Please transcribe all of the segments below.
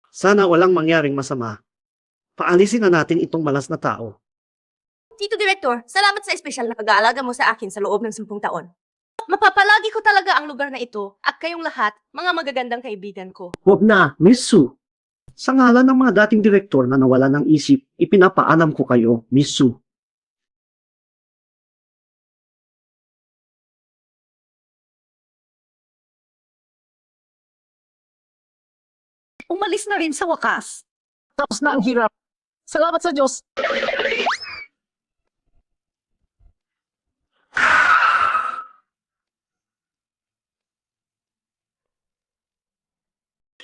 Sana walang mangyaring masama. Paalisin na natin itong malas na tao. Tito Director, salamat sa espesyal na pag-aalaga mo sa akin sa loob ng 10 taon. Mapapalagi ko talaga ang lugar na ito at kayong lahat, mga magagandang kaibigan ko. Huwag na, Miss Sue. Sa ngalan ng mga dating direktor na nawala ng isip, ipinapaalam ko kayo, Miss Sue. Umalis na rin sa wakas. Tapos na ang hirap. Salamat sa Diyos.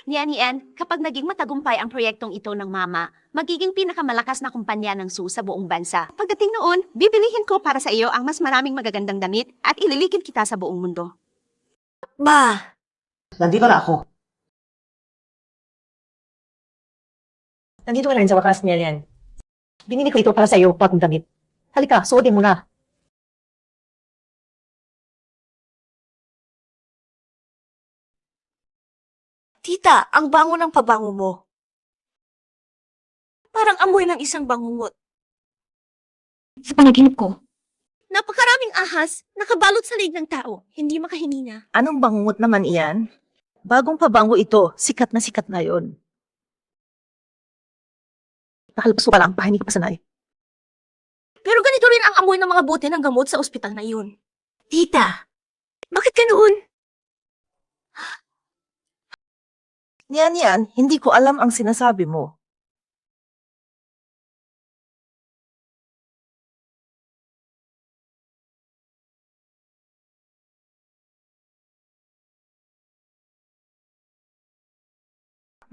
Nian, kapag naging matagumpay ang proyektong ito ng mama, magiging pinakamalakas na kumpanya ng Su sa buong bansa. Pagdating noon, bibilihin ko para sa iyo ang mas maraming magagandang damit at ililikid kita sa buong mundo. Ma! Nandito na ako. Nandito ka na rin sa wakas niya yan. Binili ko ito para sa iyo, bagong damit. Halika, suotin mo na. Tita, ang bango ng pabango mo. Parang amoy ng isang bangungot. Sa panaginip ko, Napakaraming ahas, nakabalot sa leg ng tao, hindi makahinina. Anong bangungot naman iyan? Bagong pabango ito, sikat na yon. Nakalabas ko pa lang, hindi ka pa sanay. Pero ganito rin ang amoy ng mga bote ng gamot sa ospital na iyon. Tita, bakit ganoon? Yan, hindi ko alam ang sinasabi mo.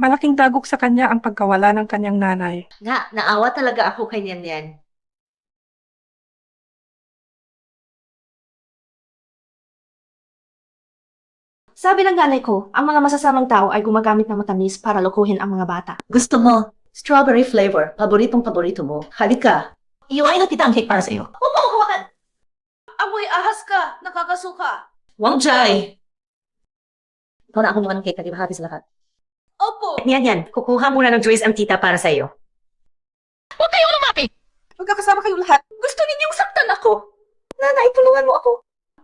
Malaking dagok sa kanya ang pagkawala ng kanyang nanay. Nga, naawa talaga ako kay Nian. Sabi ng nanay ko, ang mga masasamang tao ay gumagamit ng matamis para lokohin ang mga bata. Gusto mo? Strawberry flavor, paborito mo. Halika. Iuwain na kita ang cake para sa iyo. Huwag mo akong hawakan! Amoy ahas ka! Nakakasuka! Wang Jai! Ikaw na akong ng cake, di ba happy sa lahat? Opo! Yan. Kukuha muna ng juice ang tita para sa iyo. Magkakasama kayo lahat. Gusto ninyong saktan ako. Nanay, tulungan mo ako.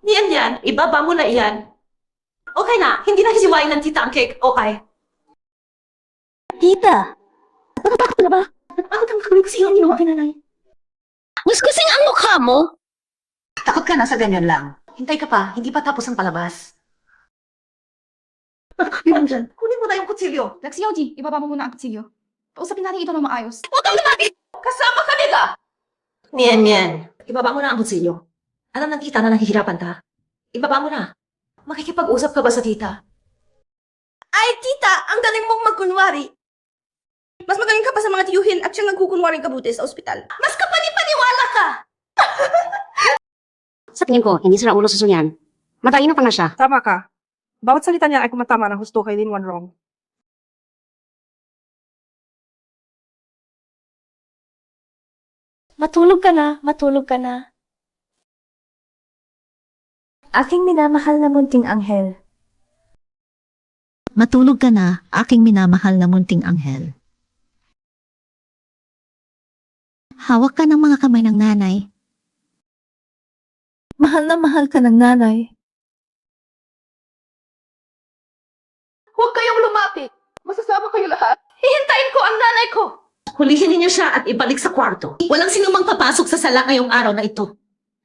Yan. Ibaba mo na iyan. Okay na. Hindi na hisiwain ng tita ang cake. Okay. Tita, Natatakot ka na ba? Natatakot ang gagawin ko sa iyo ang ginawa kay nanay. mas kasing ang mukha mo. Takot ka na sa ganyan lang. Hintay ka pa, hindi pa tapos ang palabas. Yun dyan. Kunin mo na yung kutsilyo. Lexi Yoji, ibaba mo muna ang kutsilyo. Kausapin natin ito ng maayos. Huwag kang lumapit! Kasama ka nila! Nian. Ibaba mo na ang kutsilyo. Alam ng tita na nahihirapan ka. Ibaba mo na. Makikipag-usap ka ba sa tita? Ay, tita! Ang galing mong magkunwari. Mas magaling ka pa sa mga tiyuhin at siyang nagkukunwaring kabuti sa ospital. Mas kapani-paniwala ka! Sa tingin ko, hindi sila ulo sa sunyan. Matalino pa na siya. Tama ka. Bawat salita niya ay kumatama ng husto kay Lin Wanrong. Matulog ka na. Aking minamahal na munting anghel. Matulog ka na, aking minamahal na munting anghel. Hawak ka ng mga kamay ng nanay. Mahal na mahal ka ng nanay. Huwag kayong lumapit. Masasama kayo lahat. Hihintayin ko ang nanay ko. Hulihin niyo siya at ibalik sa kwarto. Walang sinumang papasok sa sala ngayong araw na ito.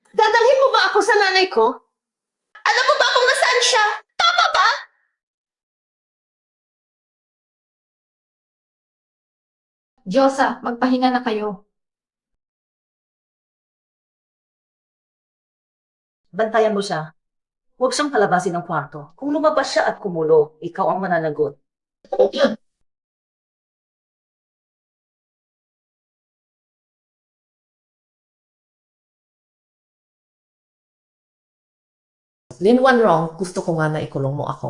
Dadalhin mo ba ako sa nanay ko? Alam mo ba kung nasaan siya? Tama ba? Diyosa, magpahinga na kayo. Bantayan mo siya. Huwag siyang palabasin ng kwarto. Kung lumabas siya at kumulo, ikaw ang mananagot. Lin Wanrong, gusto ko nga na ikulong mo ako.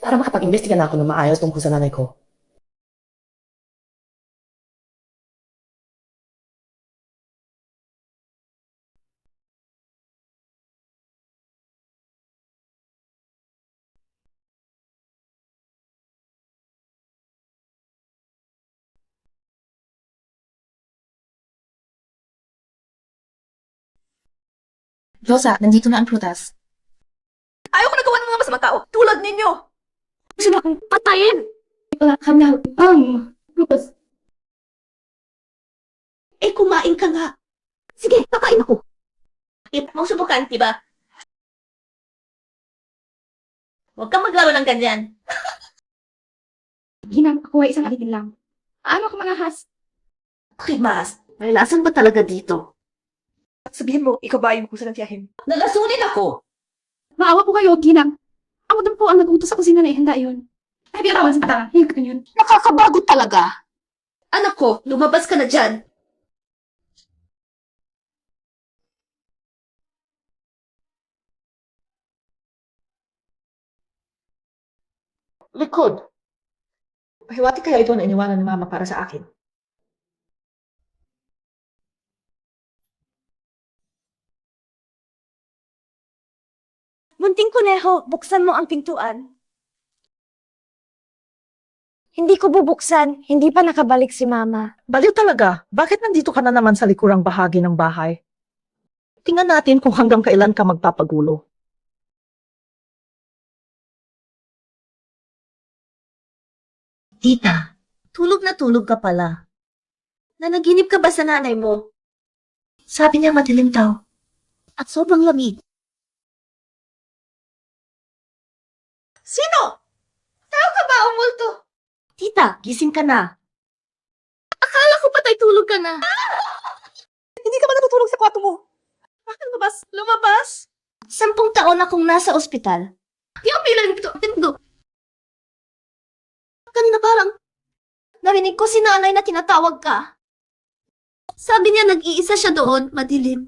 Para makapag-imbestiga na ako ng maayos tungkol sa nanay ko. Rosa, nandito na ang prutas. Ayoko nagawa ng mga masamang tao, tulad ninyo! Gusto na akong patayin! Wala ka na. Prutas. Eh, kumain ka nga. Sige, kakain ako. Mo subukan, diba? Huwag kang maglaro ng ganyan. Ginang, ako ay isang alipin lang. Ano ako mga has? Okay, Mas. May lasan ba talaga dito? Sabihin mo, ikaw ba yung kusa ng tiyahin? Nalasunin ako. Maawa po kayo, Ginang. Ako din po ang nag-utos sa kusina na ihanda yun. Ay, biyatawan sa tara. Hingga ka yun. Nakakabago talaga. Anak ko, lumabas ka na dyan. Likod. Pahiwati kaya ito na iniwanan ni Mama para sa akin. Munting kuneho, buksan mo ang pintuan. Hindi ko bubuksan, hindi pa nakabalik si Mama. Baliw talaga. Bakit nandito ka na naman sa likurang bahagi ng bahay? Tingnan natin kung hanggang kailan ka magpapagulo. Tita, tulog na tulog ka pala. Nanaginip ka ba sa nanay mo? Sabi niya madilim daw. At sobrang lamig. Sino? Tao ka ba o multo? Tita, gising ka na. Akala ko patay tulog ka na. Hindi ka ba natutulog sa kwarto mo? Bakit lumabas? Lumabas? 10 taon akong nasa ospital. Di ako bilang ito. Kanina parang narinig ko si nanay na tinatawag ka. Sabi niya nag-iisa siya doon, madilim.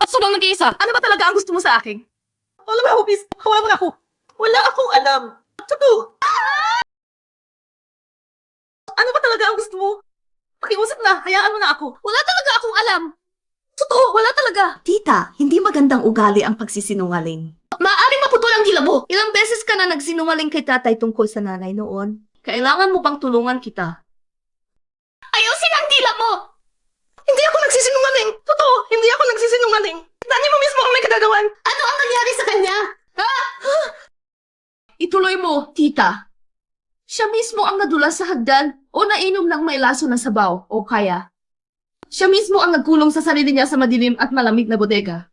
At sobrang nag-iisa. Ano ba talaga ang gusto mo sa akin? Wala mo ako, please. Hawakan mo na ako. Wala akong alam. Totoo. Ano ba talaga ang gusto mo? Pakiusap na. Hayaan mo na ako. Wala talaga akong alam. Totoo, wala talaga. Tita, hindi magandang ugali ang pagsisinungaling. Maaaring maputol ang dila mo. Ilang beses ka na nagsinungaling kay tatay tungkol sa nanay noon. Kailangan mo bang tulungan kita? Ayusin ang dila mo! Hindi ako nagsisinungaling. Totoo, hindi ako nagsisinungaling. Nanay mo mismo ang may kagagawan. Ano ang nangyari sa kanya? Ha? Ituloy mo, tita. Siya mismo ang nadulas sa hagdan o nainom ng may laso na sabaw o kaya. Siya mismo ang nagkulong sa sarili niya sa madilim at malamig na bodega.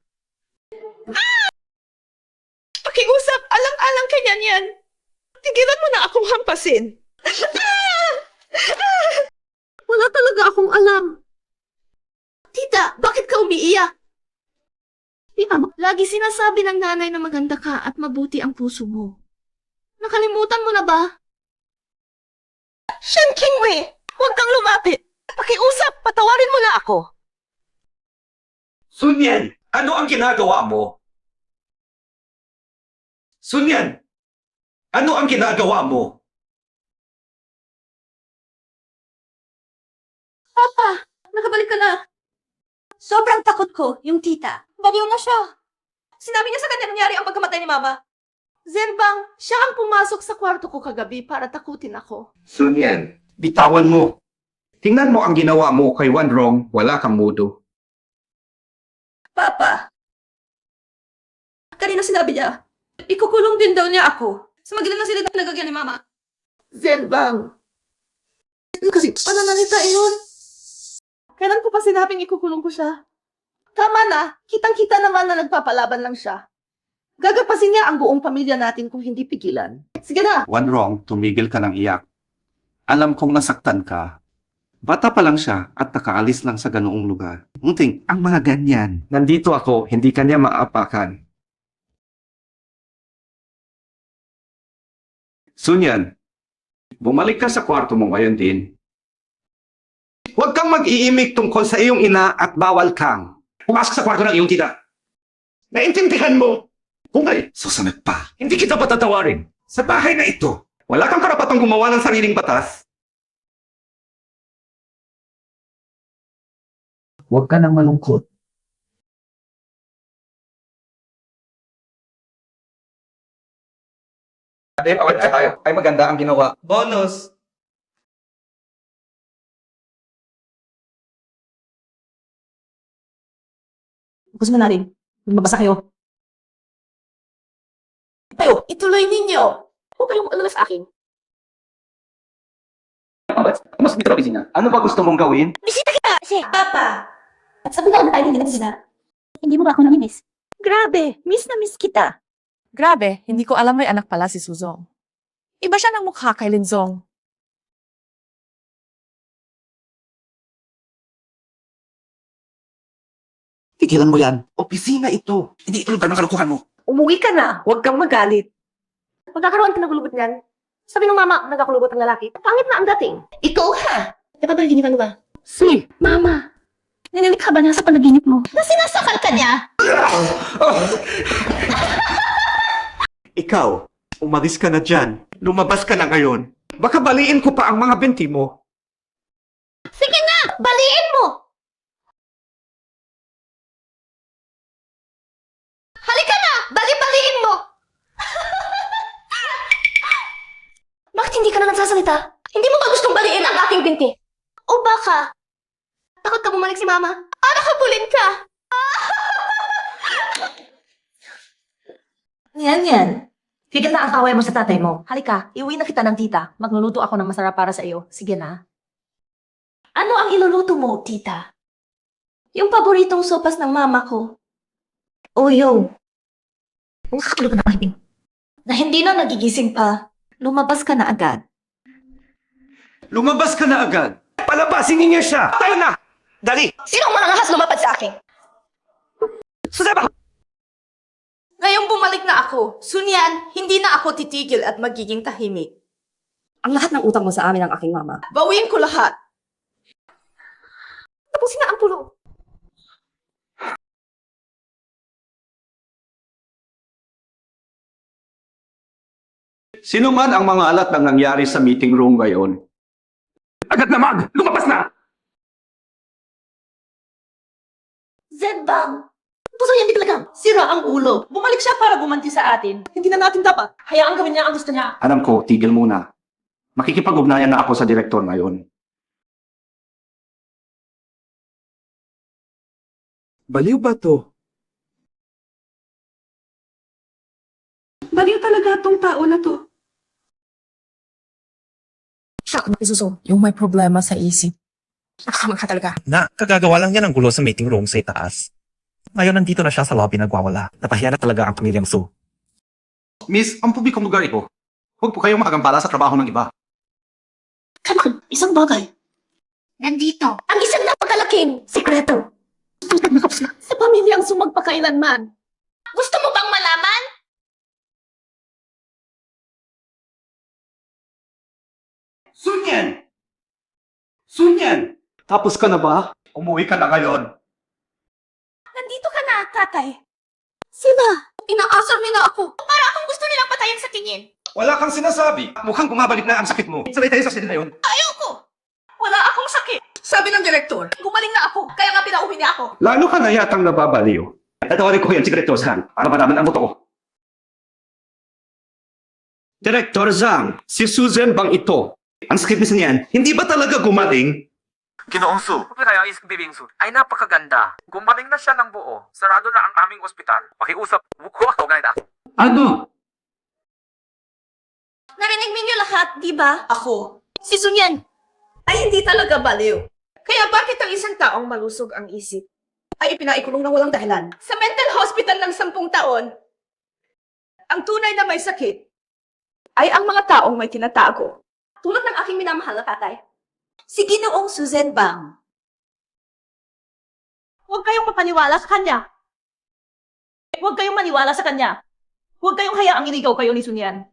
Pakiusap, alang-alang kanya niyan. Tigilan mo na akong hampasin. Wala talaga akong alam. Tita, bakit ka umiiyak? Lagi sinasabi ng nanay na maganda ka at mabuti ang puso mo. Nakalimutan mo na ba? Shen Kingwei, huwag kang lumapit. Pakiusap, patawarin mo na ako. Sunyan, ano ang ginagawa mo? Sunyan, ano ang ginagawa mo? Papa, nakabalik ka na. Sobrang takot ko, yung tita. Baliw na siya. Sinabi niya sa kanya nangyari ang pagkamatay ni Mama. Zenbang, siya ang pumasok sa kwarto ko kagabi para takutin ako. Sunyan, bitawan mo. Tingnan mo ang ginawa mo kay Wanrong, wala kang mudo. Papa, kanina sinabi niya, ikukulong din daw niya ako sa magilan ng silid na pinagagyan ni Mama. Zenbang. Kasi, pananalita yun. Kailan ko pa sinabing ikukulong ko siya? Tama na, kitang-kita naman na nagpapalaban lang siya. Gagapasin niya ang buong pamilya natin kung hindi pigilan. Sige na! Wanrong, tumigil ka ng iyak. Alam kong nasaktan ka. Bata pa lang siya at nakaalis lang sa ganoong lugar. Ngunting, ang mga ganyan. Nandito ako, hindi kanya maapakan. Sunyan, bumalik ka sa kwarto mo ngayon din. Huwag kang mag-iimik tungkol sa iyong ina at bawal kang pumasok sa kwarto ng iyong tita. Naintindihan mo? Kung ay susunod pa, hindi kita patatawarin. Sa bahay na ito, wala kang karapatang gumawa ng sariling batas. Huwag ka nang malungkot. Ay maganda ang ginawa. Bonus! Tapos na natin. Lumabas na kayo. Tayo, ituloy ninyo. Huwag kayong alala sa akin. Mas dito opisina. Ano ba gusto mong gawin? Bisita kita! Papa! At sabi na tayo hindi sila. Hindi mo ba ako nami-miss? Grabe, miss na miss kita. Grabe, hindi ko alam may anak pala si Suzong. Iba siya ng mukha kay Linzong. Tigilan mo yan. Opisina ito. Hindi ito lugar ng kalukuhan mo. Umuwi ka na. Huwag kang magalit. Magkakaroon ka ng gulubot niyan. Sabi ng mama, nagkakulubot ang lalaki. Pangit na ang dating. Ikaw ha! Napapaginipan mo ba? Si, Mama. Ninilik ka ba na sa panaginip mo? Na sinasakal ka niya? Ikaw, umalis ka na dyan. Lumabas ka na ngayon. Baka baliin ko pa ang mga binti mo. Sige na! Baliin mo! Halika na! Bali-baliin mo! Bakit hindi ka na nagsasalita? Hindi mo ba gustong baliin ang aking binti? O baka, takot ka bumalik si Mama? Nakabulin ka! Yan. Tigil na ang away mo sa tatay mo. Halika, iuwi na kita ng tita. Magluluto ako ng masarap para sa iyo. Sige na. Ano ang iluluto mo, tita? Yung paboritong sopas ng mama ko. O yung Nakakatulog na ang na hindi na nagigising pa. Lumabas ka na agad. Lumabas ka na agad. Palabasin niyo siya. Tayo na! Dali! Sinong manangahas lumapad sa akin? Suseba! Ngayong bumalik na ako, Sunyan, hindi na ako titigil at magiging tahimik. Ang lahat ng utang mo sa amin ng aking mama. Bawiin ko lahat. Tapusin na ang pulo. Sino man ang mga alat ng nangyari sa meeting room ngayon? Agad na mag! Lumabas na! Zedbang! Puso yan, di talaga. Sira ang ulo. Bumalik siya para gumanti sa atin. Hindi na natin dapat. Hayaan gawin niya ang gusto niya. Alam ko, tigil muna. Makikipag-ugnayan na ako sa direktor ngayon. Baliw ba to? Baliw talaga tong tao na to. Shock na isusong. Yung may problema sa isip. Nakasama ka talaga. Na, kagagawa lang yan ng gulo sa meeting room sa itaas. Ngayon nandito na siya sa lobby nagwawala. Napahiya na talaga ang pamilyang Su. Miss, ang publikong lugar ito. Huwag po kayong makagambala sa trabaho ng iba. Kamakad, isang bagay. Nandito, ang isang napakalaking sikreto. Sa pamilyang sumagpakailanman. Gusto mo bang malaman? Sunyan! Sunyan! Tapos ka na ba? Umuwi ka na ngayon. Nandito ka na, tatay. Sila, inaasar nila ako. Para akong gusto nilang patayin sa tingin. Wala kang sinasabi. Mukhang bumabalik na ang sakit mo. Sabay tayo sa sila na yun. Ayoko! Wala akong sakit. Sabi ng direktor, gumaling na ako, kaya nga pinauwi niya ako. Lalo ka na yatang nababaliw. Tatawarin ko yan si Director Zhang para malaman ang buto ko. Director Zhang, si Susan bang ito? Ang sakit niya niyan, hindi ba talaga gumaling? Ginoong Su, kaya is Bibing Su ay napakaganda. Gumaling na siya ng buo. Sarado na ang aming ospital. Pakiusap, buko ako ganito. Ano? Narinig ninyo lahat, di ba? Ako, si Sunyan, ay hindi talaga baliw. Kaya bakit ang isang taong malusog ang isip Ay ipinaikulong na walang dahilan. sa mental hospital ng 10 taon? Ang tunay na may sakit ay ang mga taong may tinatago. Tulad ng aking minamahal na tatay. Si Ginoong Susan Bang. Huwag kayong mapaniwala sa kanya. Huwag kayong maniwala sa kanya. Huwag kayong hayaang iligaw kayo ni Sunyan.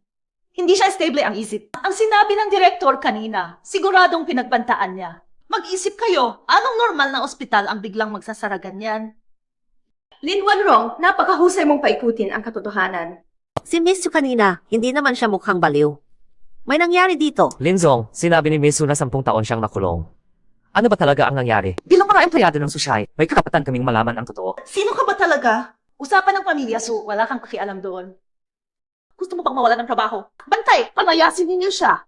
Hindi siya stable ang isip. Ang sinabi ng direktor kanina, siguradong pinagbantaan niya. Mag-isip kayo, anong normal na ospital ang biglang magsasara ganyan? Lin Wanrong, napakahusay mong paikutin ang katotohanan. Si Miss Yu kanina, hindi naman siya mukhang baliw. May nangyari dito. Linzong, sinabi ni Miss Su na 10 taon siyang nakulong. Ano ba talaga ang nangyari? Bilang mga empleyado ng Sushai, May karapatan kaming malaman ang totoo. Sino ka ba talaga? Usapan ng pamilya, Su. Wala kang pakialam doon. Gusto mo bang mawala ng trabaho? Bantay! Panayasin ninyo siya!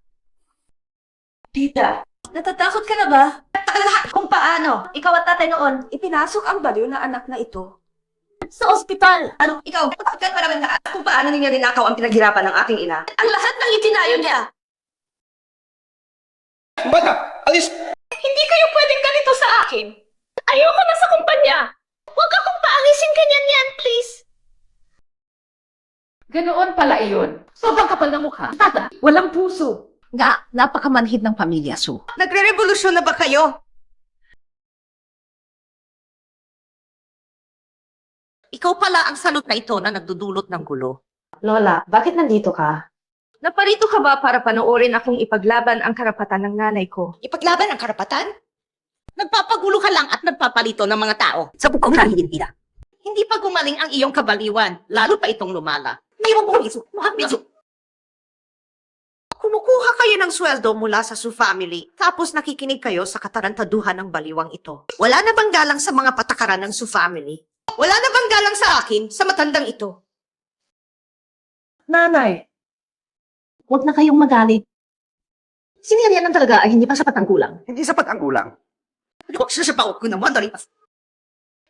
Tita, natatakot ka na ba? Kung paano, ikaw at tatay noon, ipinasok ang baliw na anak na ito Sa ospital. Ano? Ikaw, pagkat pa naman lahat kung paano ninyo ninakaw ang pinaghirapan ng aking ina. Ang lahat ng itinayo niya. Bata, alis! Hindi kayo pwedeng ganito sa akin. Ayoko na sa kumpanya. Huwag akong paalisin ganyan yan, please. Ganoon pala iyon. Sobrang kapal ng mukha. Tata, walang puso. Nga, napakamanhid ng pamilya, Sue. Nagre-revolusyon na ba kayo? Ikaw pala ang salot na ito na nagdudulot ng gulo. Lola, bakit nandito ka? Naparito ka ba para panoorin akong ipaglaban ang karapatan ng nanay ko? Ipaglaban ang karapatan? Nagpapagulo ka lang at nagpapalito ng mga tao sa bukong nahihintila. Hindi pa gumaling ang iyong kabaliwan, lalo pa itong lumala. Mayroon mo biso, biso. Kumukuha kayo ng sweldo mula sa Su family, tapos nakikinig kayo sa katarantaduhan ng baliwang ito. Wala na bang galang sa mga patakaran ng Su family? Wala na bang galang sa akin, sa matandang ito? Nanay, huwag na kayong magalit. Sinirianan talaga ay hindi pa sapat ang kulang. Hindi sapat ang kulang. Huwag siya pa ko naman, dalipas.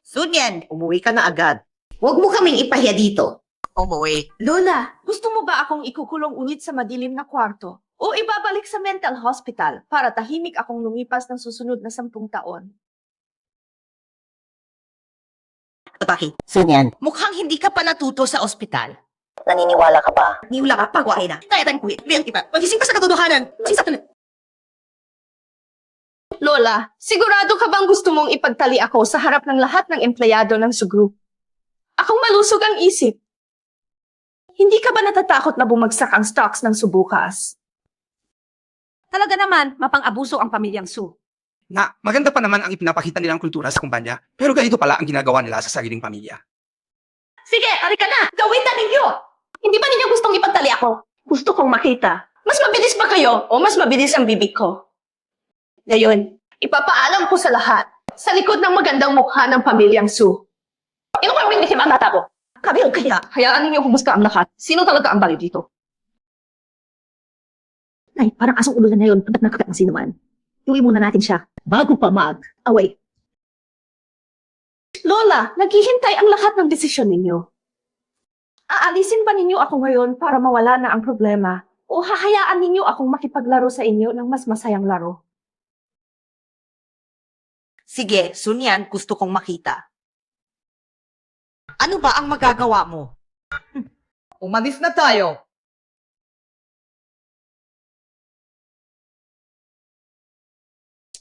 Sunyan, umuwi ka na agad. Huwag mo kaming ipahiya dito. Umuwi. Lola, gusto mo ba akong ikukulong ulit sa madilim na kwarto? O ibabalik sa mental hospital para tahimik akong lumipas ng susunod na 10 taon? Bakit? Sunyan, mukhang hindi ka pa natuto sa ospital. Naniniwala ka ba? Niwala ka, pagwain na. Kaya tayong kuwi. Biyang iba. Magising pa sa katotohanan. Lola, sigurado ka bang gusto mong ipagtali ako sa harap ng lahat ng empleyado ng Su Group? Akong malusog ang isip. Hindi ka ba natatakot na bumagsak ang stocks ng Su bukas? Talaga naman, mapang-abuso ang pamilyang Su. Na, maganda pa naman ang ipinapakita nilang kultura sa kumpanya, pero ganito pala ang ginagawa nila sa sariling pamilya. Sige, arika na! Gawin na ninyo! Hindi ba ninyo gustong ipagtali ako? Gusto kong makita. Mas mabilis ba kayo o mas mabilis ang bibig ko? Ngayon, ipapaalam ko sa lahat, sa likod ng magandang mukha ng pamilyang Su. Ino ko yung ang bata ko? Kabil kaya, hayaan ninyo humuska ang lahat. Sino talaga ang bali dito? Ay, parang asong ulo na yun. Ba't nakaka ang sino man? Iuwi muna natin siya bago pa mag-away. Lola, naghihintay ang lahat ng desisyon ninyo. Aalisin ba ninyo ako ngayon para mawala na ang problema? O hahayaan ninyo akong makipaglaro sa inyo ng mas masayang laro? Sige, Sunyan, gusto kong makita. Ano ba ang magagawa mo? Umalis na tayo!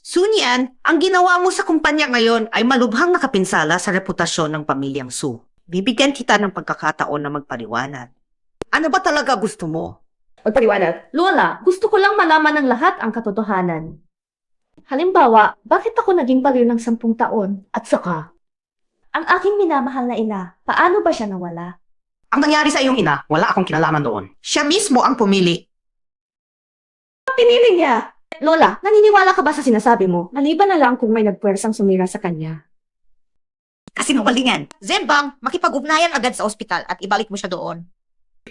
Sunyan, ang ginawa mo sa kumpanya ngayon ay malubhang nakapinsala sa reputasyon ng pamilyang Su. Bibigyan kita ng pagkakataon na magpaliwanag. Ano ba talaga gusto mo? Magpaliwanag. Lola, gusto ko lang malaman ng lahat ang katotohanan. Halimbawa, bakit ako naging baliw ng 10 taon? At saka, ang aking minamahal na ina, paano ba siya nawala? Ang nangyari sa iyong ina, wala akong kinalaman doon. Siya mismo ang pumili. Pinili niya. Lola, naniniwala ka ba sa sinasabi mo? Maliban na lang kung may nagpuwersang sumira sa kanya. Kasinungalingan. Zembang, makipag-ugnayan agad sa ospital at ibalik mo siya doon.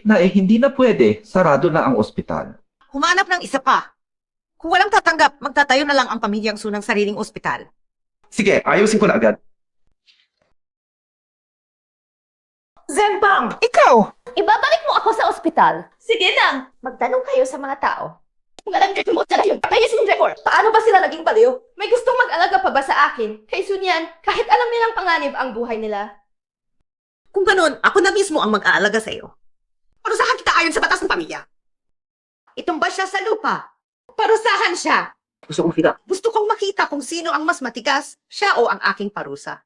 Na hindi na pwede. Sarado na ang ospital. Humanap ng isa pa. Kung walang tatanggap, magtatayo na lang ang pamilyang Su ng sariling ospital. Sige, ayusin ko na agad. Zembang! Ikaw! Ibabalik mo ako sa ospital. Sige lang. Magtanong kayo sa mga tao. Ngalan mo talaga yun. Nahisin record. Paano ba sila naging baliw? May gustong mag-alaga pa ba sa akin? Kay Sunyan, kahit alam nilang panganib ang buhay nila. Kung ganun, ako na mismo ang mag-aalaga sa iyo. Parusahan kita ayon sa batas ng pamilya. Itumba siya sa lupa. Parusahan siya. Gusto kong makita kung sino ang mas matigas, siya o ang aking parusa.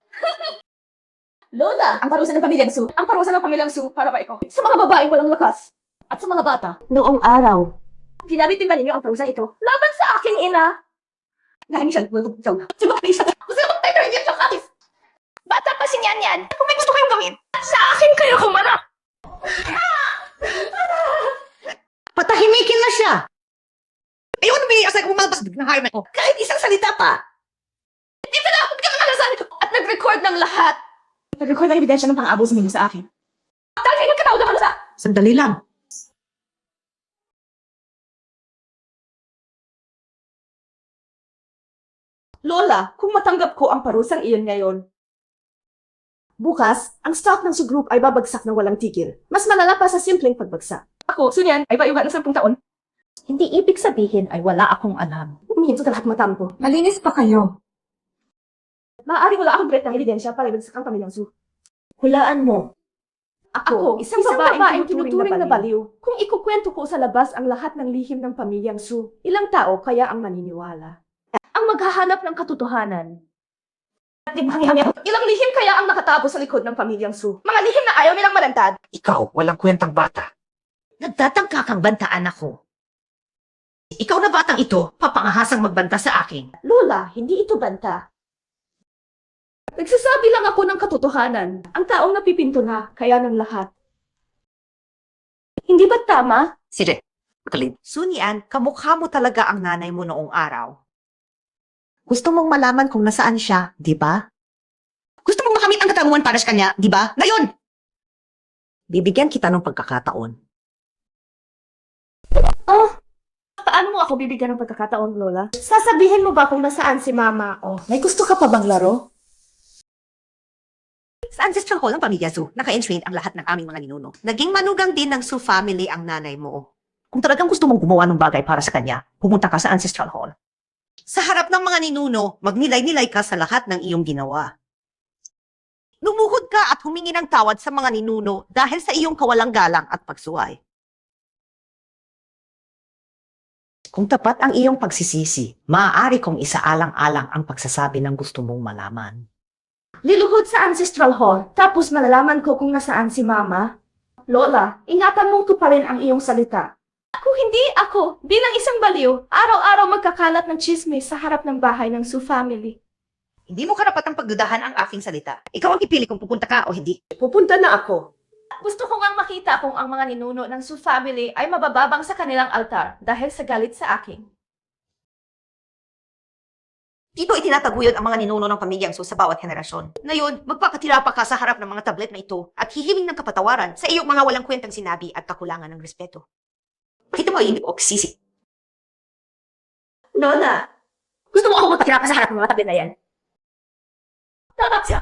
Lola, ang parusa ng pamilyang Su. Ang parusa ng pamilyang Su para pa ikaw. Sa mga babaeng walang lakas. At sa mga bata. Noong araw. Ginamitin ba ninyo ang parusa ito? Laban sa aking ina. Nahing siya. Sumapay siya. Gusto ko tayo rin yan sa kakis. Bata pa si Nyan Yan. Kung may gusto kayong gawin, sa akin kayo kumarap. Patahimikin na siya. Ayaw na biniyak sa kumalabas ng harman ko. Kahit isang salita pa. Hindi pa na ako pinakakalasan ito. At nag-record ng lahat. Nag-record ng ebidensya ng pang-abuso ninyo sa akin. Dahil kayo nagkatawag naman sa... Sandali lang. Lola, kung matanggap ko ang parusang iyon ngayon, Bukas, ang stock ng Su Group ay babagsak ng walang tigil. Mas malala pa sa simpleng pagbagsak. Ako, Sunyan, ay bayuhan ng 10 taon. Hindi ibig sabihin ay wala akong alam. Umihinto ka lahat matampo. Malinis pa kayo. Maaari wala akong break ng ebidensya para ibagsak ang pamilyang Su. Hulaan mo. Ako, isang babaeng tinuturing na baliw. Kung ikukwento ko sa labas ang lahat ng lihim ng pamilyang Su, ilang tao kaya ang maniniwala? Ang maghahanap ng katotohanan. Ilang lihim kaya ang nakatabo sa likod ng pamilyang Su? Mga lihim na ayaw nilang malantad. Ikaw, walang kwentang bata. Nagtatangka kang bantaan ako. Ikaw na batang ito, papangahasang magbanta sa akin. Lola, hindi ito banta. Nagsasabi lang ako ng katotohanan. Ang taong napipinto na, kaya ng lahat. Hindi ba tama? Sige, Kalid. Sunyan, kamukha mo talaga ang nanay mo noong araw. Gusto mong malaman kung nasaan siya, di ba? Gusto mong makamit ang katanguan para sa kanya, di ba? Ngayon! Bibigyan kita ng pagkakataon. Paano mo ako bibigyan ng pagkakataon, Lola? Sasabihin mo ba kung nasaan si Mama? Oh, may gusto ka pa bang laro? Sa ancestral hall ng pamilya Su, naka-enshrined ang lahat ng aming mga ninuno. Naging manugang din ng Su family ang nanay mo. Kung talagang gusto mong gumawa ng bagay para sa kanya, pumunta ka sa ancestral hall. Sa harap ng mga ninuno, magnilay-nilay ka sa lahat ng iyong ginawa. Lumuhod ka at humingi ng tawad sa mga ninuno dahil sa iyong kawalang galang at pagsuway. Kung tapat ang iyong pagsisisi, maaari kong isaalang-alang ang pagsasabi ng gusto mong malaman. Liluhod sa ancestral hall, tapos malalaman ko kung nasaan si Mama. Lola, ingatan mong tuparin ang iyong salita. Kung hindi ako, bilang isang baliw, araw-araw magkakalat ng chismis sa harap ng bahay ng Su family. Hindi mo karapatang pagdudahan ang aking salita. Ikaw ang pipili kung pupunta ka o hindi. Pupunta na ako. Gusto ko ngang makita kung ang mga ninuno ng Su family ay mabababang sa kanilang altar dahil sa galit sa akin. Dito itinataguyod ang mga ninuno ng pamilyang Su sa bawat henerasyon. Ngayon, magpakatira pa ka sa harap ng mga tablet na ito at hihiming ng kapatawaran sa iyong mga walang kwentang sinabi at kakulangan ng respeto. Pakita mo ang o sisi. Lola, gusto mo ako magpakira pa sa harap ng mga tablet na yan? Tanap siya.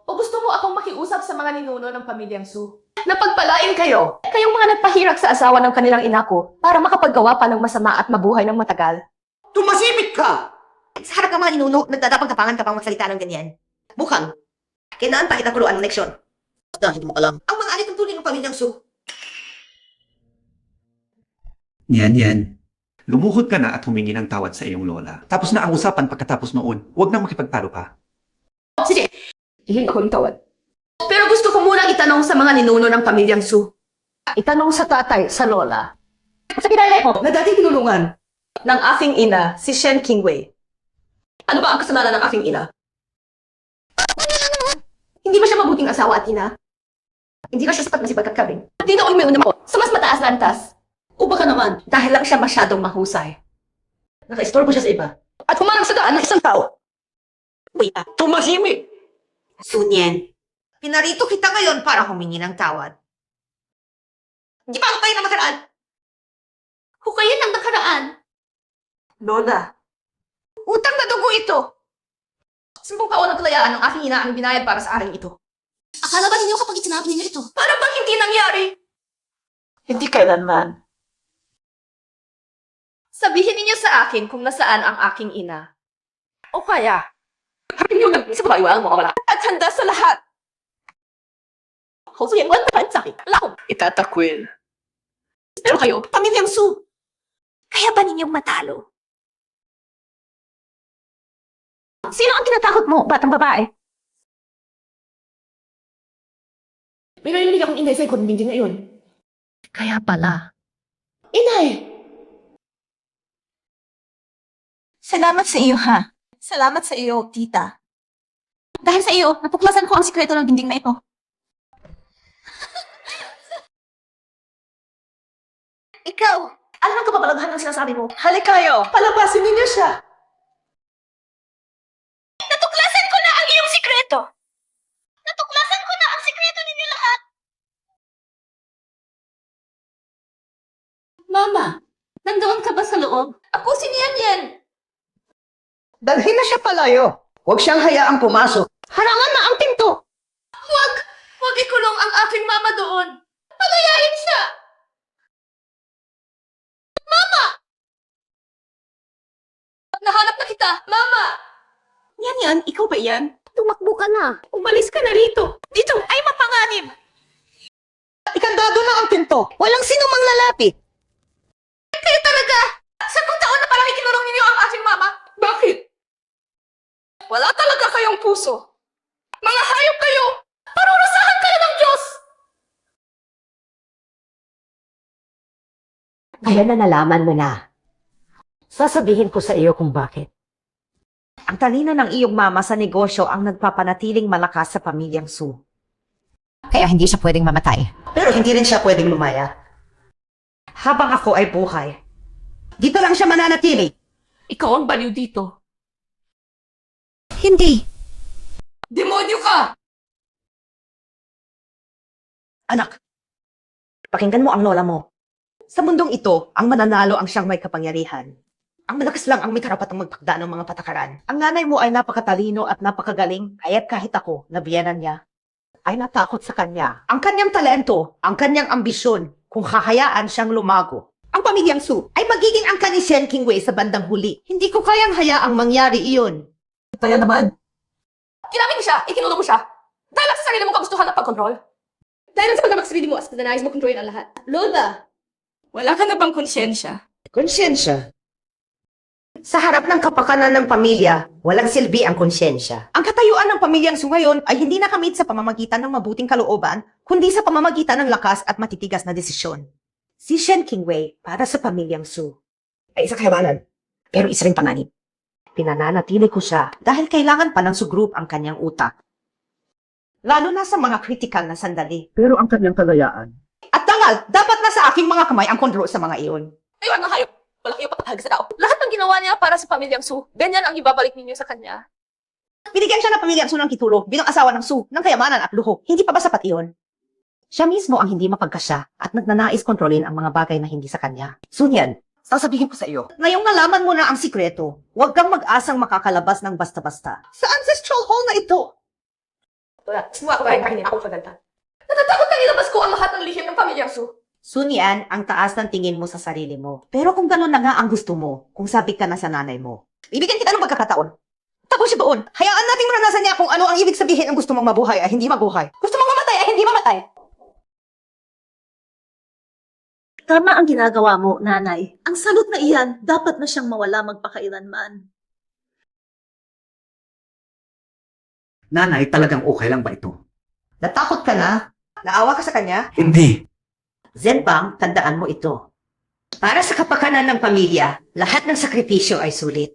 O gusto mo akong makiusap sa mga ninuno ng pamilyang Su? Napagpalain kayo! Kayong mga nagpahirak sa asawa ng kanilang ina ko para makapaggawa pa ng masama at mabuhay ng matagal. Tumasimik ka! Sa harap ng mga ninuno, nagtatapang-tapangan ka pang magsalita ng ganyan. Mukhang, kailangan pa kita turuan ng leksyon. Dahil mo alam. Ang mga alit ng tunay ng pamilyang Su. Yan. Lumuhod ka na at humingi ng tawad sa iyong lola. Tapos na ang usapan pagkatapos noon. Huwag nang makipagtalo pa. Sige, hihingi ako ng tawad. Pero gusto ko munang itanong sa mga ninuno ng pamilyang Su. Itanong sa tatay, sa lola. Sa kinalay ko, na dating tinulungan ng aking ina, si Shen Qingwei. Ano ba ang kasalanan ng aking ina? Hindi ba siya mabuting asawa at ina? Hindi ba siya sapat na si pagkakabing? Hindi na umiunom ako sa mas mataas na antas. O baka naman, dahil lang siya masyadong mahusay. Naka-istorbo siya sa iba. At humarang sa daan ng isang tao. Wait, Tumasimik! Sunyan, pinarito kita ngayon para humingi ng tawad. Di ba ako kayo na makaraan? Hukayin ang nakaraan. Lola, utang na dugo ito. 10 taon ang kalayaan ng aking ina ang binayad para sa aking ito. Akala ba ninyo kapag itinabi ninyo ito? Para bang hindi nangyari? Hindi kailanman. Sabihin ninyo sa akin kung nasaan ang aking ina. O kaya, harin nyo sa babae walang mawawala. At handa sa lahat. Huso yan, wala pa sa akin. Wala akong Itatakwil. pero kayo, pamilyang Su. Kaya ba ninyong matalo? Sino ang tinatakot mo, batang babae? May narinig akong inay sa ikot ng binding ngayon. Kaya pala. Inay! Salamat sa iyo, ha? Salamat sa iyo, tita. Dahil sa iyo, natuklasan ko ang sikreto ng dinding na ito. Ikaw! Ano ang kapabalaghan ng sinasabi mo? Halika kayo! Palabasin ninyo siya! Natuklasan ko na ang iyong sikreto! Natuklasan ko na ang sikreto ninyo lahat! Mama, nandoon ka ba sa loob? Ako si Nian Yan! Dalhin na siya palayo. Huwag siyang hayaang pumasok. Harangan na ang pinto! Huwag! Huwag ikulong ang aking mama doon! Palayain siya! Mama! Nahanap na kita! Mama! Yan, ikaw ba yan? Tumakbo ka na! Umalis ka na rito. Dito ay mapanganib. Ikandado na ang pinto! Walang sinumang lalapit! Kayo talaga! 10 taon na parang ikinurong ninyo ang aking mama! Bakit? Wala talaga kayong puso! Mga hayop kayo! Parurusahan kayo ng Diyos! Kaya na nalaman mo na. Sasabihin ko sa iyo kung bakit. Ang talino ng iyong mama sa negosyo ang nagpapanatiling malakas sa pamilyang Su. Kaya hindi siya pwedeng mamatay. Pero hindi rin siya pwedeng lumaya. Habang ako ay buhay, dito lang siya mananatili. Ikaw ang baliw dito. Hindi. Demonyo ka! Anak, pakinggan mo ang lola mo. Sa mundong ito, ang mananalo ang siyang may kapangyarihan. Ang malakas lang ang may karapatang magpagdaan ng mga patakaran. Ang nanay mo ay napakatalino at napakagaling, kaya't kahit ako, na biyenan niya, ay natakot sa kanya. Ang kanyang talento, ang kanyang ambisyon, kung hahayaan siyang lumago. Ang pamilyang Su ay magiging angka ni Shen Qingwei sa bandang huli. Hindi ko kayang hayaang mangyari iyon. Kaya naman. Kinamit mo siya, ikinulong mo siya. Dahil sa sarili mo kagustuhan at pag-control. Dahil sa pagkamak sarili mo as nanais mo kontrolin ang lahat. Lola, wala ka na bang konsyensya? Konsyensya? Sa harap ng kapakanan ng pamilya, walang silbi ang konsyensya. Ang katayuan ng pamilyang Su ngayon ay hindi nakamit sa pamamagitan ng mabuting kalooban, kundi sa pamamagitan ng lakas at matitigas na desisyon. Si Shen Qingwei, para sa pamilyang Su, ay isa kayamanan, pero isa ring panganib. Pinananatili ko siya dahil kailangan pa ng Su Group ang kanyang utak. Lalo na sa mga critical na sandali. Pero ang kanyang kalayaan, At dangal, dapat na sa aking mga kamay ang kontrol sa mga iyon. Ayun ang hayop. Wala kayo patahag sa tao. Lahat ng ginawa niya para sa pamilyang Su, ganyan ang ibabalik ninyo sa kanya. Binigyan siya ng pamilyang Su ng titulo bilang asawa ng Su, ng kayamanan at luho. Hindi pa ba sapat iyon? Siya mismo ang hindi mapagkasya at nagnanais kontrolin ang mga bagay na hindi sa kanya. Sunyan, sasabihin ko sa iyo. Ngayong nalaman mo na ang sikreto, huwag kang mag-asang makakalabas ng basta-basta. Sa ancestral hall na ito! Suwa ko ba rin ako kaganda? Natatakot kang ilabas ko ang lahat ng lihim ng pamilyang Su. Sunyan, ang taas ng tingin mo sa sarili mo. Pero kung gano'n na nga ang gusto mo, kung sabi ka na sa nanay mo, bibigyan kita ng pagkakataon. Tapos siya doon. Hayaan nating maranasan niya kung ano ang ibig sabihin ng gusto mong mabuhay ay hindi mabuhay. Gusto mong mamatay ay hindi mamatay. Tama ang ginagawa mo, nanay. Ang salot na iyan, dapat na siyang mawala magpakailanman. nanay, talagang okay lang ba ito? Natakot ka na? Naawa ka sa kanya? Hindi. Zenbang, tandaan mo ito. Para sa kapakanan ng pamilya, lahat ng sakripisyo ay sulit.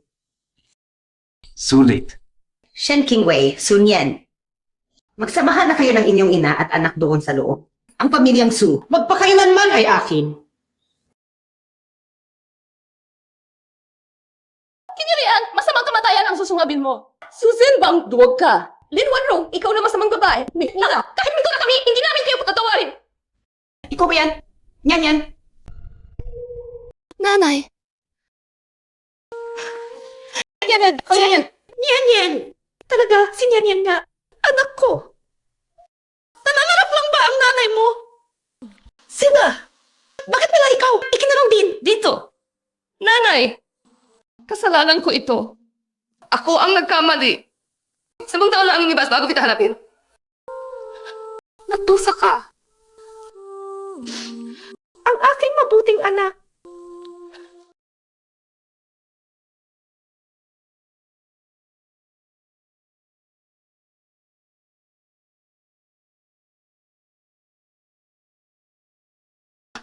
Sulit. Shen Qingwei, Sun Yan. Magsamahan na kayo ng inyong ina at anak doon sa loob. Ang pamilyang Su, magpakailanman ay akin. Kinirian, masamang kamatayan ang susungabin mo. Susan Bang, duwag ka. Lin Wanrong, ikaw na masamang babae. Naka, kahit minto na kami, hindi namin kayo patatawarin. Ikaw ba yan? Yan. Nanay. Yan. Talaga, si Yan nga. Anak ko. Nananarap lang ba ang nanay mo? Sina? Bakit pala ikaw? Ikinarong din. Dito. Nanay, kasalanan ko ito. Ako ang nagkamali. 10 taon lang ang inibas bago kita hanapin. Natusa ka. Ang aking mabuting anak.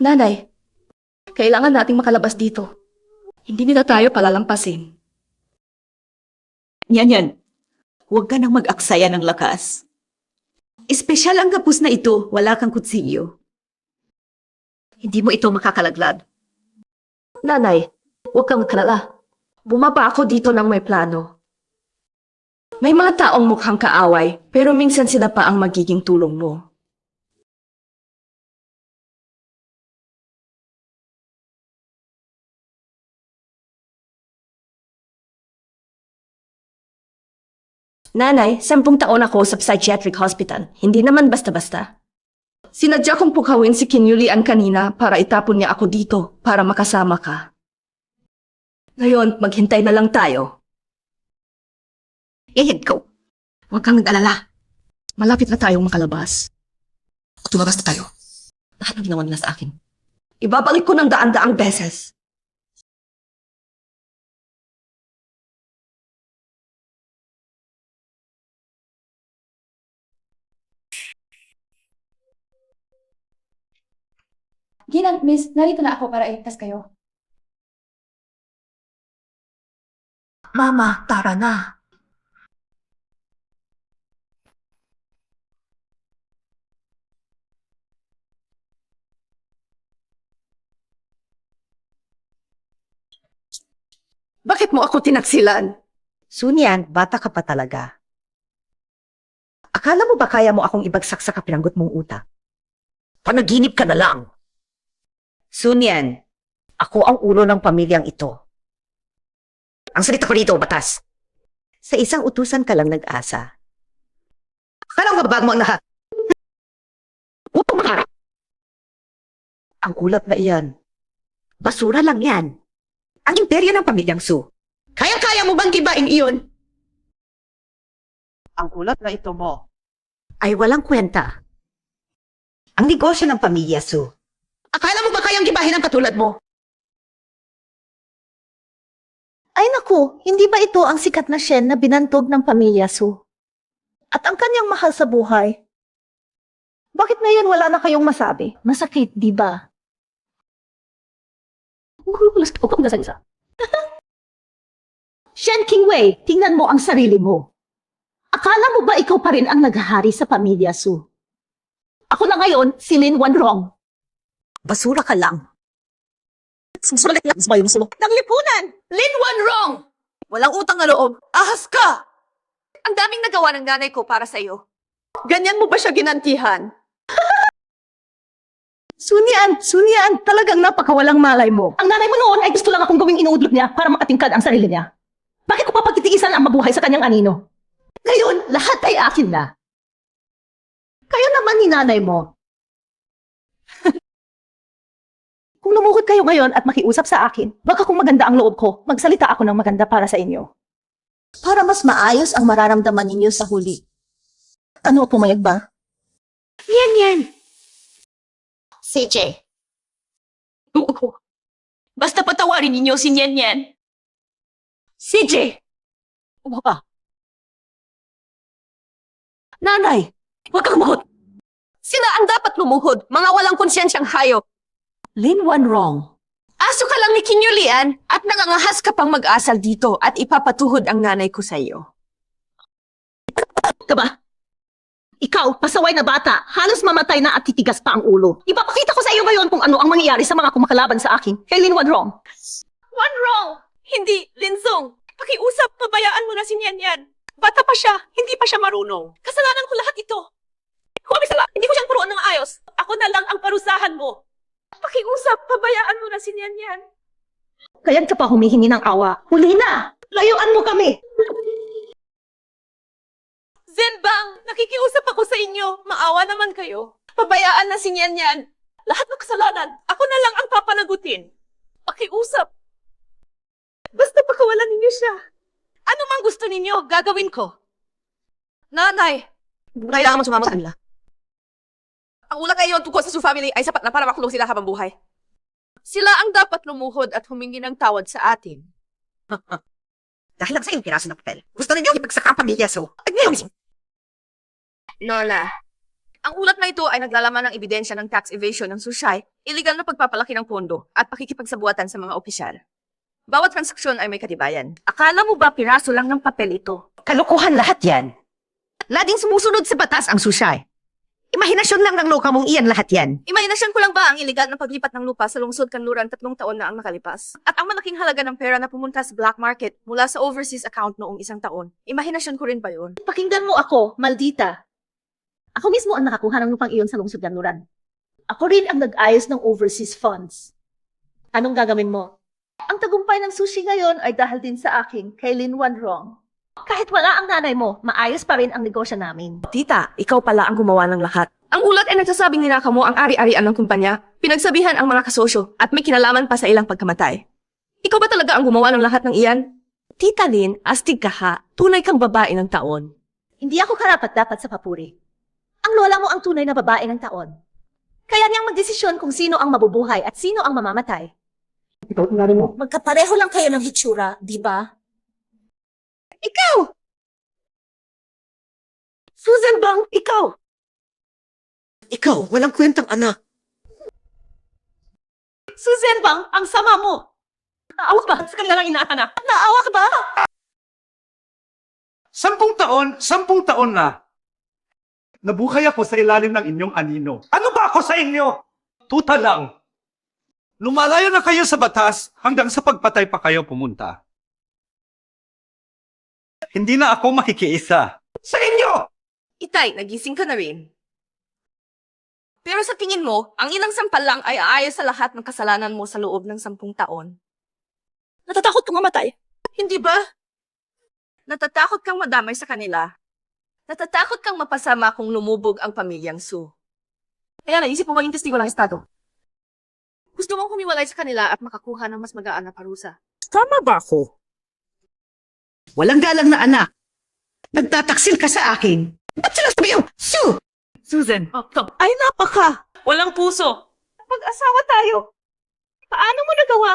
Nanay, kailangan nating makalabas dito. Hindi nila tayo palalampasin. Yan. Huwag ka nang mag-aksaya ng lakas. Espesyal ang kapus na ito, wala kang kutsilyo. Hindi mo ito makakalaglag. Nanay, huwag kang magkalala. Bumaba ako dito ng may plano. May mga taong mukhang kaaway, pero minsan sila pa ang magiging tulong mo. Nanay, 10 taon ako sa psychiatric hospital. Hindi naman basta-basta. Sinadya kong pukawin si Kinyulian kanina para itapon niya ako dito para makasama ka. Ngayon, maghintay na lang tayo. Ihid ko. Huwag kang nag-alala. Malapit na tayong makalabas. Tumabas na tayo. Lahat ng ginawa nila sa akin. Ibabalik ko ng daan-daang beses. Ginang, miss, narito na ako para iligtas kayo. Mama, tara na. Bakit mo ako tinaksilan? Sunyan, bata ka pa talaga. Akala mo ba kaya mo akong ibagsak sa kapiranggot mong utak? Panaginip ka na lang. Sunyan, ako ang ulo ng pamilyang ito. Ang salita ko rito, batas. Sa isang utusan ka lang nag-asa. Akala mo babag mo ang lahat? Upang makarap. Ang ulap na iyan. Basura lang yan. Ang imperyo ng pamilyang Su. Kaya-kaya mo bang gibain iyon? Ang ulat na ito mo ay walang kwenta. Ang negosyo ng pamilya Su. Akala mo ba kayang gibahin ang katulad mo? Ay naku, hindi ba ito ang sikat na Shen na binantog ng pamilya Su? At ang kanyang mahal sa buhay? Bakit ngayon wala na kayong masabi? Masakit, di ba? Shen Qingwei, tingnan mo ang sarili mo. Akala mo ba ikaw pa rin ang naghahari sa pamilya Su? Ako na ngayon, si Lin Wanrong. Basura ka lang. Ng lipunan! Lin Wanrong! Walang utang na loob. Ahas ka! Ang daming nagawa ng nanay ko para sa iyo. Ganyan mo ba siya ginantihan? Sunyan, talagang napakawalang malay mo. Ang nanay mo noon ay gusto lang akong gawing inuudlot niya para makatingkad ang sarili niya. Bakit ko pa pagtitiisan ang mabuhay sa kanyang anino? Ngayon, lahat ay akin na. Kaya naman ni nanay mo. Kung lumuhod kayo ngayon at makiusap sa akin, baka kung maganda ang loob ko, magsalita ako ng maganda para sa inyo. Para mas maayos ang mararamdaman ninyo sa huli. Ano, pumayag ba? Yan. CJ. Oo. Basta patawarin ninyo si Yan. CJ! Umapa. Nanay! Huwag kang lumuhod. Sila ang dapat lumuhod, mga walang konsyensyang hayop. Lin Wanrong. Aso ka lang ni Kinyulian at nangangahas ka pang mag-asal dito at ipapatuhod ang nanay ko sa iyo. Ka ba? Ikaw, pasaway na bata, halos mamatay na at titigas pa ang ulo. Ipapakita ko sa iyo ngayon kung ano ang mangyayari sa mga kumakalaban sa akin. Kay Lin Wanrong. Wanrong! Hindi, Linsong. Pakiusap, pabayaan mo na si Yan. Bata pa siya, hindi pa siya marunong. Kasalanan ko lahat ito. Hindi ko siyang puruan ng ayos. Ako na lang ang parusahan mo. Pakiusap, pabayaan mo na si Yan. Kayan ka pa humihingi ng awa. Huli na! Layuan mo kami! Zenbang, nakikiusap ako sa inyo. Maawa naman kayo. Pabayaan na si Yan. Lahat ng kasalanan, ako na lang ang papanagutin. Pakiusap. Basta pakawalan ninyo siya. Ano mang gusto ninyo, gagawin ko. Nanay! Kailangan mo sumama sa kanila. Ang ulang ngayon tungkol sa Su family ay sapat na para makulong sila habang buhay. Sila ang dapat lumuhod at humingi ng tawad sa atin. Dahil lang sa iyong piraso ng papel. Gusto ninyo ipagsaka ang pamilya Su. At ngayon mismo. Lola, ang ulat na ito ay naglalaman ng ebidensya ng tax evasion ng Sushai, illegal na pagpapalaki ng pondo at pakikipagsabuatan sa mga opisyal. Bawat transaksyon ay may katibayan. Akala mo ba piraso lang ng papel ito? Kalokohan lahat yan. Lading sumusunod sa batas ang Sushai. Imahinasyon lang ng loka mong iyan lahat yan. Imahinasyon ko lang ba ang iligal na paglipat ng lupa sa lungsod Kanluran 3 taon na ang nakalipas? At ang malaking halaga ng pera na pumunta sa black market mula sa overseas account noong 1 taon. Imahinasyon ko rin ba yun? Pakinggan mo ako, maldita. Ako mismo ang nakakuha ng lupang iyon sa lungsod Kanluran. Ako rin ang nag-ayos ng overseas funds. Anong gagawin mo? Ang tagumpay ng sushi ngayon ay dahil din sa akin, kay Lin Wanrong. Kahit wala ang nanay mo, maayos pa rin ang negosyo namin. Tita, ikaw pala ang gumawa ng lahat. Ang ulat ay nagsasabing ninakaw mo ang ari-arian ng kumpanya, pinagsabihan ang mga kasosyo, at may kinalaman pa sa ilang pagkamatay. Ikaw ba talaga ang gumawa ng lahat ng iyan? Tita Lynn, astig ka ha. Tunay kang babae ng taon. Hindi ako karapat-dapat sa papuri. Ang lola mo ang tunay na babae ng taon. Kaya niyang magdesisyon kung sino ang mabubuhay at sino ang mamamatay. Ikaw at nanay mo. Magkapareho lang kayo ng hitsura, di ba? Ikaw! Susan Bang, ikaw! Ikaw, walang kwentang anak. Susan Bang, ang sama mo! Naawa ba sa kanila lang inaanak? Naawa ka ba? 10 taon na. Nabuhay ako sa ilalim ng inyong anino. Ano ba ako sa inyo? Tuta lang. Lumalaya na kayo sa batas hanggang sa pagpatay pa kayo pumunta. Hindi na ako makikiisa sa inyo! Itay, nagising ka na rin. Pero sa tingin mo, ang inang sampal lang ay aayos sa lahat ng kasalanan mo sa loob ng 10 taon. Natatakot kang mamatay. Hindi ba? Natatakot kang madamay sa kanila. Natatakot kang mapasama kung lumubog ang pamilyang Su. Kaya naisip mo maging testigo ng Estado. Gusto mong humiwalay sa kanila at makakuha ng mas magaan na parusa. Tama ba ako? Walang galang na anak. Nagtataksil ka sa akin. Ba't sila sabi yung, Sue! Susan, ay napaka! Walang puso. Mag-asawa tayo. Paano mo nagawa?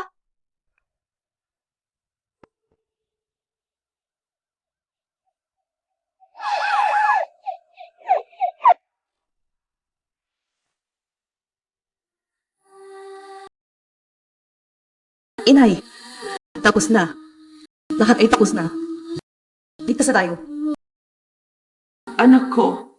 Inay, tapos na. Lahat ay tapos na. Ligtas na tayo. Anak ko,